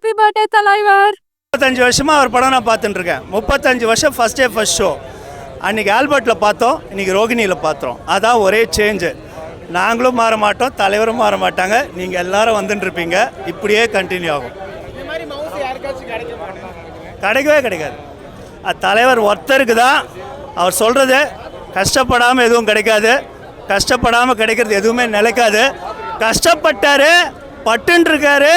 Happy birthday தலைவர். 35 வருஷமாக அவர் படம் நான் பார்த்துட்டு இருக்கேன். 35 வருஷம் ஃபர்ஸ்ட் டே ஃபர்ஸ்ட் ஷோ. அன்றைக்கி ஆல்பர்ட்டில் பார்த்தோம், இன்றைக்கி ரோகிணியில் பார்த்தோம். அதான் ஒரே சேஞ்சு. நாங்களும் மாற மாட்டோம், தலைவரும் மாற மாட்டாங்க. நீங்கள் எல்லாரும் வந்துட்டுருப்பீங்க, இப்படியே கண்டினியூ ஆகும். கிடைக்கவே கிடைக்காது. தலைவர் ஒருத்தருக்கு தான் அவர் சொல்கிறது. கஷ்டப்படாமல் எதுவும் கிடைக்காது, கஷ்டப்படாமல் கிடைக்கிறது எதுவுமே நிலைக்காது. கஷ்டப்பட்டார், பட்டுருக்காரு,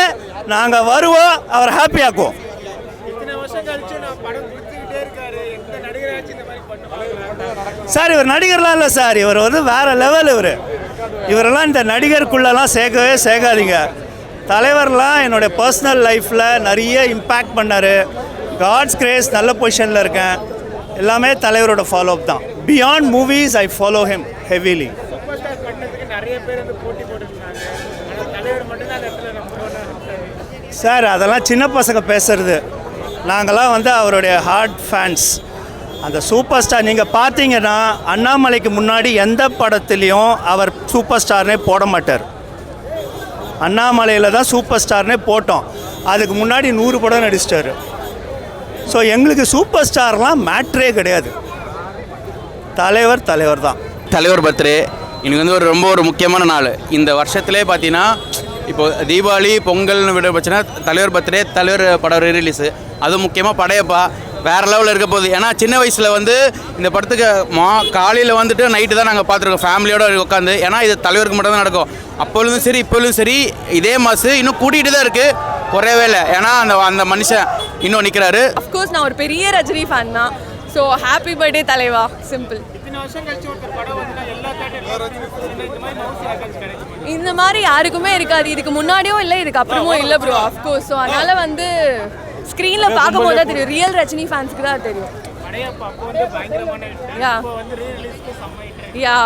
நாங்கள் வருவோம், அவர் ஹாப்பியாக்குவோம். சார் இவர் நடிகர்லாம் இல்லை சார், இவர் வந்து வேறு லெவல். இவரெல்லாம் இந்த நடிகருக்குள்ளெல்லாம் சேர்க்காதீங்க. தலைவர்லாம் என்னுடைய பர்சனல் லைஃப்பில் நிறைய இம்பேக்ட் பண்ணார். காட்ஸ் கிரேஸ், நல்ல பொசிஷனில் இருக்கேன். எல்லாமே தலைவரோட ஃபாலோ அப் தான். Beyond movies I follow him heavily. Sir அதெல்லாம் சின்ன பசங்க பேசுறது. நாங்கள்லாம் வந்து அவருடைய ஹார்ட் ஃபேன்ஸ். அந்த சூப்பர் ஸ்டார் நீங்கள் பார்த்தீங்கன்னா அண்ணாமலைக்கு முன்னாடி எந்த படத்துலேயும் அவர் சூப்பர் ஸ்டார்னே போட மாட்டார். அண்ணாமலையில் தான் சூப்பர் ஸ்டார்னே போட்டோம். அதுக்கு முன்னாடி 100 படம் நடிச்சிட்டார். ஸோ எங்களுக்கு சூப்பர் ஸ்டார்லாம் மேட்ரே கிடையாது. தலைவர் தான். தலைவர் பர்த்டே எனக்கு வந்து ஒரு முக்கியமான நாள். இந்த வருஷத்துலேயே பார்த்தீங்கன்னா இப்போ தீபாவளி பொங்கல்னு விட போச்சுன்னா தலைவர் பர்த்டே, தலைவர் படம் ரிலீஸு, அதுவும் முக்கியமாக படையப்பா வேறு லெவலில் இருக்க போகுது. ஏன்னா சின்ன வயசில் வந்து இந்த படத்துக்கு காலையில் வந்துட்டு நைட்டு தான் நாங்கள் பார்த்துருக்கோம் ஃபேமிலியோடு உட்காந்து. ஏன்னா இது தலைவருக்கு மட்டும் தான் நடக்கும். அப்பொழுதும் சரி இப்பொழுதும் சரி இதே மாதம் இன்னும் கூட்டிகிட்டு தான் இருக்குது, குறையவே இல்லை. ஏன்னா அந்த மனுஷன் இன்னும் நிற்கிறாரு. அஃப்கோர்ஸ் நான் ஒரு பெரிய ரஜினி ஃபேன் தான். ஸோ ஹாப்பி பர்த்டே தலைவா. சிம்பிள். இந்த மாதிரி யாருக்குமே இருக்காது. இதுக்கு முன்னாடியும் இல்லை, இதுக்கு அப்புறமும் இல்லை ப்ரோ. அஃப்கோர்ஸ். ஸோ அதனால் வந்து ஸ்க்ரீனில் பார்க்கும்போது தான் தெரியும். ரியல் ரஜினி ஃபேன்ஸுக்கு தான் தெரியும். யா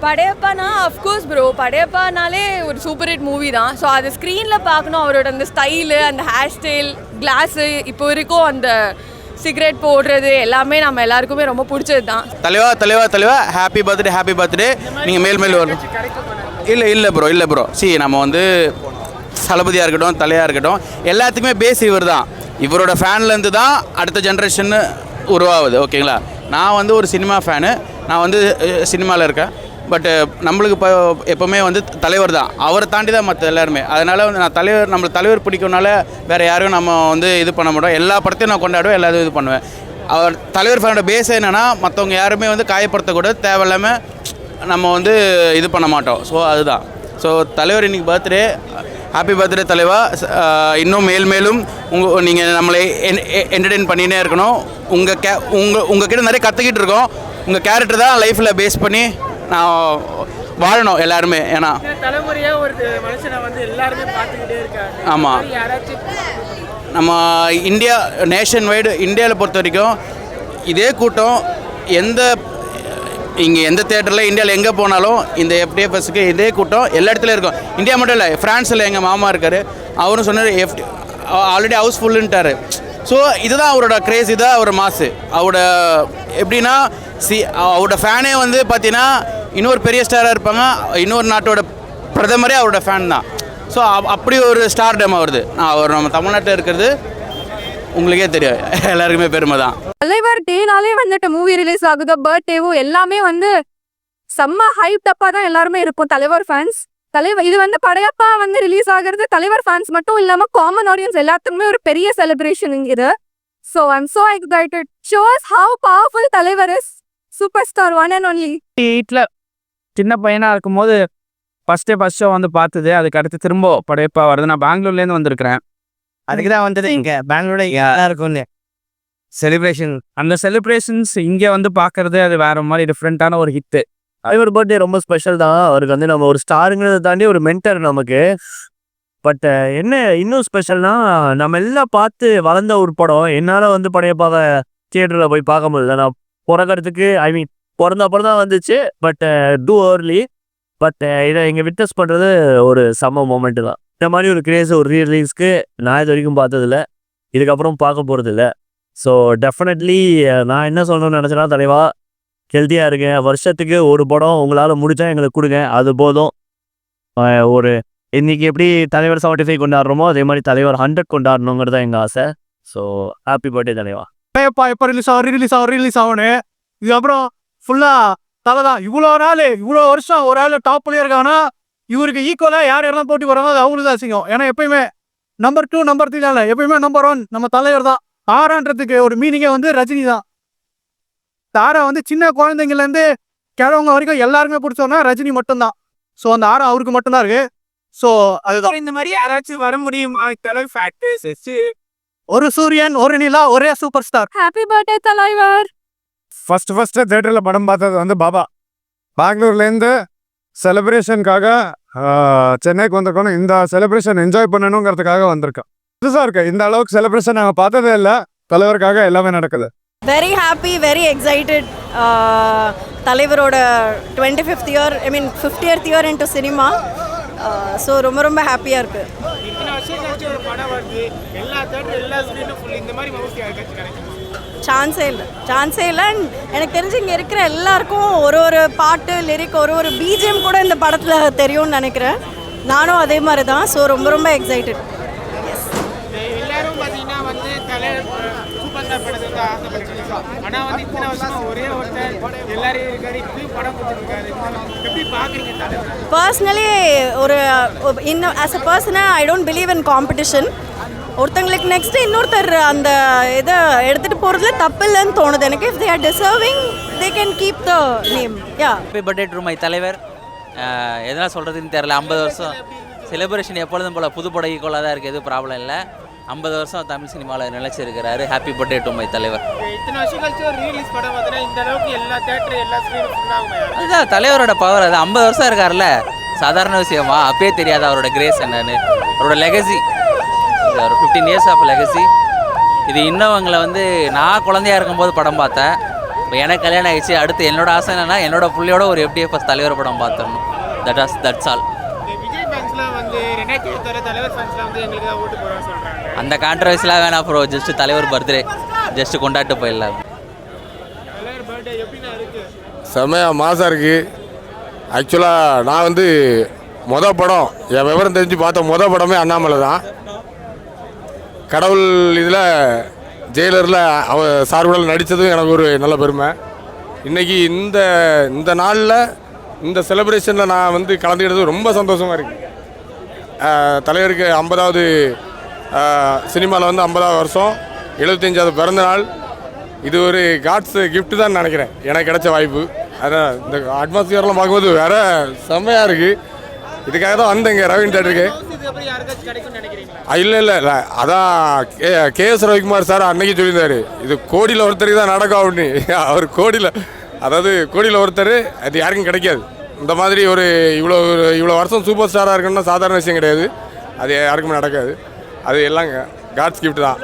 படையப்பானா அஃப்கோர்ஸ் ப்ரோ, படையப்பானாலே ஒரு சூப்பர் ஹிட் மூவி தான். ஸோ அது ஸ்க்ரீனில் பார்க்கணும். அவரோட அந்த ஸ்டைலு, அந்த ஹேர் ஸ்டைல், கிளாஸு, இப்போ வரைக்கும் அந்த சிகரெட் போடுறது எல்லாமே நம்ம எல்லாருக்குமே ரொம்ப பிடிச்சது தான். தலைவா ஹாப்பி பர்த்டே. நீங்கள் மேல் வரணும். இல்லை ப்ரோ நம்ம வந்து தளபதியாக இருக்கட்டும், தலையாக இருக்கட்டும், எல்லாத்துக்குமே பேஸ் இவர் தான். இவரோட ஃபேன்லேருந்து தான் அடுத்த ஜென்ரேஷன் உருவாகுது. ஓகேங்களா? நான் வந்து ஒரு சினிமா ஃபேனு, நான் வந்து சினிமாவில் இருக்கேன். பட்டு நம்மளுக்கு இப்போ எப்போவுமே வந்து தலைவர் தான். அவரை தாண்டி தான் மற்ற எல்லாருமே. அதனால் வந்து நான் நம்மளுக்கு தலைவர் பிடிக்கும்னால வேறு யாரும் நம்ம வந்து இது பண்ண மாட்டோம். எல்லா படத்தையும் நான் கொண்டாடுவேன், எல்லாத்தையும் இது பண்ணுவேன். அவர் தலைவர் ஃபேனோட பேஸ் என்னென்னா மற்றவங்க யாருமே வந்து காயப்படுத்தக்கூடாது, தேவையில்லாமல் நம்ம வந்து இது பண்ண மாட்டோம். ஸோ அதுதான். ஸோ தலைவர் இன்றைக்கி பர்த்டே. ஹாப்பி பர்த்டே தலைவா. இன்னும் மேலும் நீங்கள் நம்மளை என்டர்டெயின் பண்ணினே இருக்கணும். உங்கள் கிட்ட நிறைய கற்றுக்கிட்டு இருக்கோம். உங்கள் கேரக்டர் தான் லைஃப்பில் பேஸ் பண்ணி நான் வாழணும் எல்லாருமே. ஏன்னா தலைமுறையாக ஒரு மனுஷனை வந்து எல்லாருமே பார்த்துக்கிட்டே இருக்காங்க. ஆமாம். நம்ம இந்தியா நேஷன் வைடு இந்தியாவில் பொறுத்த வரைக்கும் இதே கூட்டம் எந்த தேட்டரில் இந்தியாவில் எங்கே போனாலும் இந்த எஃப்டிஎஃப்எஸ்க்கு இதே கூட்டம் எல்லா இடத்துலையும் இருக்கும். இந்தியா மட்டும் இல்லை, ஃப்ரான்ஸில் எங்கள் மாமா இருக்கார், அவரும் சொன்னார் ஆல்ரெடி ஹவுஸ்ஃபுல்லுன்ட்டார். ஸோ இதுதான் அவரோட கிரேஸ், இதுதான் அவரோட மாசு. அவரோட எப்படின்னா அவரோட ஃபேனே வந்து பார்த்தீங்கன்னா இன்னொரு பெரிய ஸ்டாராக இருப்பாங்க, இன்னொரு நாட்டோட பிரதமரே அவரோட ஃபேன் தான். ஸோ அப்படி ஒரு ஸ்டார் டம் வருது. அவர் நம்ம தமிழ்நாட்டில் இருக்கிறது உங்களுக்கே தெரியும், எல்லாருக்குமே பெருமை தான். தலைவர் டேனாலே வந்துட்டு மூவி ரிலீஸ் ஆகுது, பர்த்டேவும் எல்லாமே வந்து செம்ம ஹைப் டப்பா தான் எல்லாருமே இருக்கும் தலைவர் ஃபேன்ஸ். இது வந்து படையப்பா வந்து ரிலீஸ் ஆகிறது தலைவர் ஃபேன்ஸ் மட்டும் இல்லாமல் காமன் ஆடியன்ஸ் எல்லாத்துக்குமே ஒரு பெரிய செலிப்ரேஷன் இது. So I'm so excited. Shows how powerful தலைவர் இஸ். Super star, one and only. 8ல் சின்ன பையனாக இருக்கும்போது ஃபஸ்ட் ஷோ வந்து பார்த்தது. அதுக்கு அடுத்து திரும்ப படையப்பா வருது. நான் பெங்களூர்லேருந்து வந்திருக்கிறேன். அதுக்கு தான் வந்தது. இங்கே பெங்களூர் இருக்கும் செலிப்ரேஷன். அந்த செலிப்ரேஷன்ஸ் இங்கே வந்து பார்க்கறது அது வேற மாதிரி டிஃப்ரெண்ட்டான ஒரு ஹிட்டு. தலைவர் பர்த்டே ரொம்ப ஸ்பெஷல் தான். அவருக்கு வந்து நம்ம ஒரு ஸ்டாருங்கிறத தாண்டி ஒரு மென்டர் நமக்கு. பட் என்ன இன்னும் ஸ்பெஷல்னா, நம்ம எல்லாம் பார்த்து வளர்ந்த ஒரு படம். என்னால் வந்து படையப்பாவை தியேட்டரில் போய் பார்க்க முடியல. நான் பிறக்கிறதுக்கு பிறந்த அப்புறம் தான் வந்துச்சு. But too early. பட் இதை இங்கே விட்னஸ் பண்ணுறது ஒரு செம்ம மூமெண்ட்டு தான். இந்த மாதிரி ஒரு கிரேஸ் ஒரு ரீலீஸ்க்கு நான் இது வரைக்கும் பார்த்ததில்ல, இதுக்கப்புறம் பார்க்க போகிறதில்ல. ஸோ டெஃபினெட்லி நான் என்ன சொல்லணும்னு நினச்சேன்னா, தலைவா ஹெல்த்தியாக இருங்க. வருஷத்துக்கு ஒரு படம் உங்களால் முடித்தா எங்களுக்கு கொடுங்க, அது போதும். ஒரு இன்னைக்கு எப்படி தலைவர் 75 கொண்டாடுறோமோ அதே மாதிரி தலைவர் 100 கொண்டாடணுங்கிறது தான் எங்கள் ஆசை. ஸோ ஹாப்பி பர்த்டே தலைவா. எப்போ ரிலீஸ் ஆகணும். இதுக்கப்புறம் ஃபுல்லாக தலை தான். இவ்வளோ வருஷம் ஒரு ஆள் டாப் பிளேயர் இருக்காங்கன்னா இவருக்கு ஈக்குவலாக யாரெல்லாம் போட்டி போகிறாங்க அது அவங்களுக்கு தான் அசிங்கம். ஏன்னா எப்பயுமே நம்பர் 2 நம்பர் 3 இல்லை, எப்பயுமே நம்பர் 1 நம்ம தலைவர் தான். ஆறான்றதுக்கு ஒரு மீனிங்கே வந்து ரஜினி தான். தாரா வந்து சின்ன குழந்தைங்கலேருந்து கிழவங்க வரைக்கும் எல்லாருமே பிடிச்சோன்னா ரஜினி மட்டும்தான். ஸோ அந்த ஆரம் அவருக்கு மட்டும்தான் இருக்கு. ஸோ அதுதான். இந்த மாதிரி யாராச்சும் வர முடியுமா? ஃபேக்டர்ஸ் ஒரு சூரியன், ஒரு நிலா, ஒரே சூப்பர் ஸ்டார். ஹாப்பி பர்த்டே தலைவர். ஃபஸ்ட்டு தேட்டரில் படம் பார்த்தது வந்து பாபா. பெங்களூர்லேருந்து செலிப்ரேஷனுக்காக சென்னைக்கு வந்திருக்கோம். இந்த செலிப்ரேஷன் என்ஜாய் பண்ணணுங்கிறதுக்காக வந்திருக்கோம். புதுசாக இருக்கு. இந்த அளவுக்கு செலிப்ரேஷன் நாங்கள் பார்த்ததே இல்லை. தலைவருக்காக எல்லாமே நடக்குது. Very happy, very excited. தலைவரோட 25th year, 50th year into cinema. So ரொம்ப ஹாப்பியாக இருக்குது. இத்தனை வருஷம் கழிச்சு ஒரு படம் வருது, எல்லா தேட்டர் எல்லா ஸ்க்ரீனும் ஃபுல். இந்த மாதிரி மவுஸ் யாருக்காச்சும் கிடைக்கும்? சான்ஸே இல்லை. அண்ட் எனக்கு தெரிஞ்சு இங்கே இருக்கிற எல்லாருக்கும் ஒரு பாட்டு, லிரிக், ஒரு பிஜிஎம் கூட இந்த படத்தில் தெரியும்னு நினைக்கிறேன். நானும் அதே மாதிரி தான். ஸோ ரொம்ப எக்ஸைட்டட். எஸ், எல்லாரும் பார்த்தீங்கன்னா வந்து சூப்பர் ஸ்டார் படத்தை வந்து ஆசைப்படுறீங்க. ஆனால் வந்து இத்தனை வருஷமா ஒரே ஒருத்தர் எல்லாரையும் இருக்காரு, இப்படியும் படம் கொடுத்துருக்காரு. எப்படி பார்க்குறீங்க தலைவர்? பர்சனலி இன்னும் ஆஸ் அ பர்சனாக I don't believe in competition. ஒருத்தங்களுக்கு நெக்ஸ்ட்டு இன்னொருத்தர் அந்த இதை எடுத்துகிட்டு போகிறதுல தப்பு இல்லைன்னு தோணுது எனக்கு. If they are deserving they can keep the name. Yeah, happy birthday to my தலைவர். எதனால் சொல்கிறதுன்னு தெரில. 50 வருஷம் செலிப்ரேஷன் எப்பொழுதும் போல் புது படம் ஈக்குவலாக தான் இருக்குது. எதுவும் ப்ராப்ளம் இல்லை. 50 வருஷம் தமிழ் சினிமாவில் நிலைச்சிருக்கிறாரு. ஹாப்பி பர்த்டே டு மை தலைவர். இத்தனை வருஷம் கழிச்சு ஒரு ரிலீஸ் படம் பார்த்தீங்கன்னா இந்த அளவுக்கு எல்லா தேட்டர் எல்லா ஸ்க்ரீனும் ஃபுல்லாகுமே. அதுதான் தலைவரோட பவர். அது 50 வருஷம் இருக்கார்ல, சாதாரண விஷயமா? அப்பயே தெரியாது அவரோட கிரேஸ் என்னன்னு, அவரோட லெகசி. ஒரு 15 இயர்ஸ் ஆஃப் லெகசி. இது இன்னவங்களை வந்து நான் குழந்தையா இருக்கும்போது படம் பார்த்தேன். இப்போ எனக்கு கல்யாணம் ஆகிடுச்சு. அடுத்து என்னோட ஆசை என்னன்னா என்னோட பிள்ளையோட ஒரு FDFS தலைவர் படம் பார்த்தரணும். That's all. விஜய் ஃபேன்ஸ்லாம் வந்து 2026 தலைவர் ஃபேன்ஸ்லாம் வந்து எங்களுக்கு தான் ஓட்டு போடுறாங்க சொல்கிறாங்க. அந்த கான்ட்ரவர்சிலாம் வேணாம் ப்ரோ. ஜஸ்ட் தலைவர் பர்த்டே ஜஸ்ட் கொண்டாட்டு போயிடலாம். தலைவர் பர்த்டே எப்படின்னா இருக்குது? செம்மையாக மாசாக இருக்குது. ஆக்சுவலாக நான் வந்து படம் என் விவரம் தெரிஞ்சு பார்த்த படமே அண்ணாமலை தான். கடவுள் இதில் ஜெயிலரில் சார்புடன் நடித்ததும் எனக்கு ஒரு நல்ல பெருமை. இன்றைக்கி இந்த நாளில் இந்த செலிப்ரேஷனில் நான் வந்து கலந்துக்கிட்டது ரொம்ப சந்தோஷமாக இருக்குது. தலைவருக்கு 50வது சினிமாவில் வந்து 50வது வருஷம், 75வது பிறந்த நாள். இது ஒரு காட்ஸ் கிஃப்ட் தான் நினைக்கிறேன், எனக்கு கிடைச்ச வாய்ப்பு. அதான் இந்த அட்மாஸ்பியர்லாம் பார்க்கும்போது வேறு செம்மையாக இருக்குது. இதுக்காக தான் வந்தேங்க ரவீன் தேட்டருக்கு. இல்லை அதான் KS ரவிக்குமார் சார் அன்னைக்கு சொல்லியிருந்தாரு, இது கோடியில் ஒருத்தருக்கு தான் நடக்கும் அப்படின்னு. அவர் கோடியில் ஒருத்தர், அது யாருக்கும் கிடைக்காது. இந்த மாதிரி ஒரு இவ்வளோ வருஷம் சூப்பர் ஸ்டாராக இருக்குன்னா சாதாரண விஷயம் கிடையாது. அது யாருக்குமே நடக்காது. அது எல்லாம் காட்ஸ் கிஃப்ட் தான்.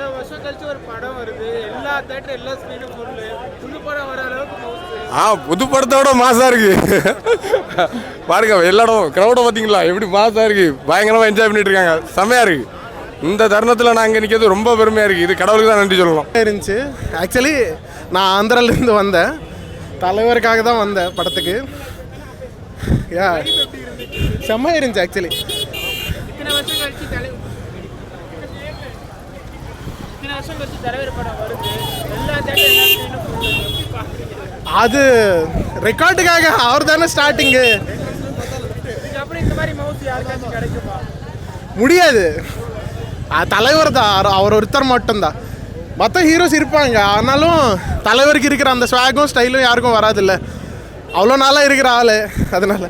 புது படத்தோட மாசாக இருக்குது. பாருங்க எல்லா இடம் க்ரௌடை பார்த்தீங்களா எப்படி மாசாக இருக்குது. பயங்கரமாக என்ஜாய் பண்ணிட்டு இருக்காங்க. செம்மையாக இருக்குது. இந்த தருணத்தில் நான் இங்கே நிற்கிறது ரொம்ப பெருமையாக இருக்குது. இது கடவுளுக்கு தான் நன்றி சொல்லணும். இருந்துச்சு. ஆக்சுவலி நான் ஆந்திராலேருந்து வந்தேன், தலைவருக்காக தான் வந்தேன் படத்துக்கு. யா, செம்மையாக இருந்துச்சு ஆக்சுவலி. அது ரெக்கார்டுக்காக அவர் தானே ஸ்டார்டிங்கு. முடியாது, தலைவர் தான், அவர் ஒருத்தர் மட்டும்தான். மற்ற ஹீரோஸ் இருப்பாங்க, ஆனாலும் தலைவருக்கு இருக்கிற அந்த ஸ்வாகும் ஸ்டைலும் யாருக்கும் வராதில்ல. அவ்வளோ நாளாக இருக்கிற ஆள், அதனால்